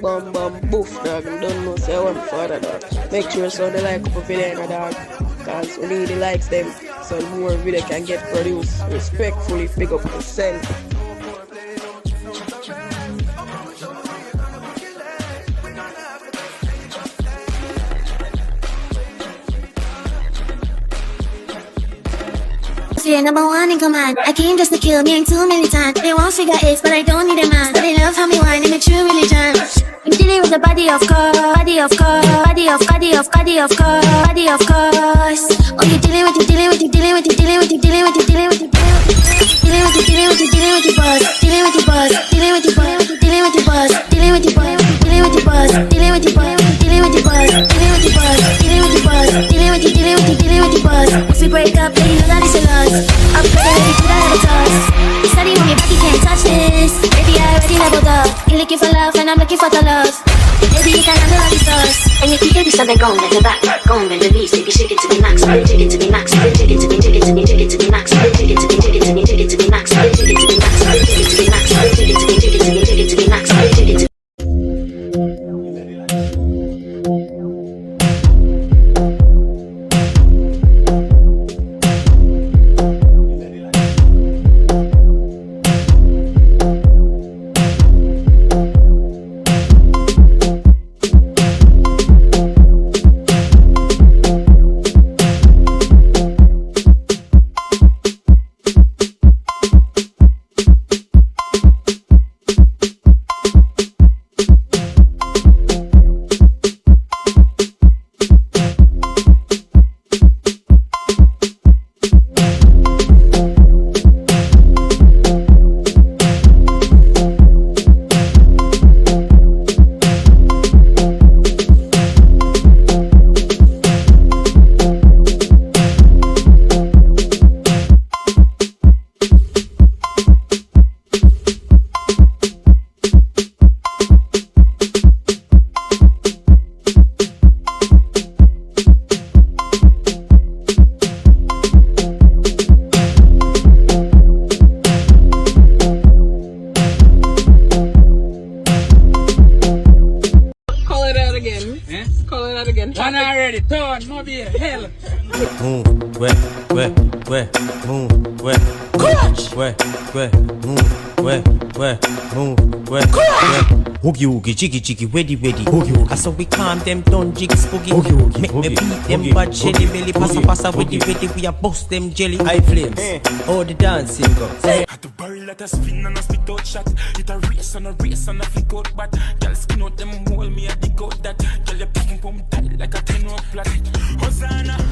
Bum bum boof dog, and don't know say I want further dog. Make sure so they like up a video dog. Cause we need the likes them so more video can get produced. Respectfully pick up yourself. Yeah, number one in command. I came just to kill me too many times. They won't figure it, but I don't need a man. They love how me whine in a true religion. I'm dealing with the body of course, body of course, body of body of body of course, body of course. Oh, you dealing with, you dealing with, you dealing with, you dealing with, you dealing with, you dealing with, you dealing with, dealing with, dealing with your boss, dealing with your boss, dealing with your boss, dealing with your boss, dealing with your boss, dealing with your boss, dealing with your boss, dealing with your boss, dealing with your boss, dealing with your boss, dealing with your, dealing with your, dealing with your boss. If we break up, then you know that it's a loss. I'm ready to that a toss. Study on your back, you can't touch this. Baby, I already leveled up. You're looking for love, and I'm looking for the love. Baby, you can handle all the sauce. And if you can do something, go and bend the back, go and bend the knees. Baby, shake it to me max, shake it to me max, shake it to me, shake it to me, shake it to me max, shake it to me, shake it to me, shake it to me max, shake it to me max, shake it to me max, shake it to me, shake it to me, shake it to me max, shake it to me. One already, turn, no be hell. Move, where, move, where, coach, where, move, where, move, where, oogie oogie, jiggy jiggy, weddy weddy, oogie oogie. I saw we calm them down, jiggy spooky, oogie oogie. Make me beat them bad jelly belly, passa with the ready, we a bust them jelly. High flames, all the dancing go. At the barrel let us spin and a spit out shot. It a race and a flick out bat. Girl skin out them hold me a dig out that. Girl your pum pum tight like a 10 rock flat. Hosanna.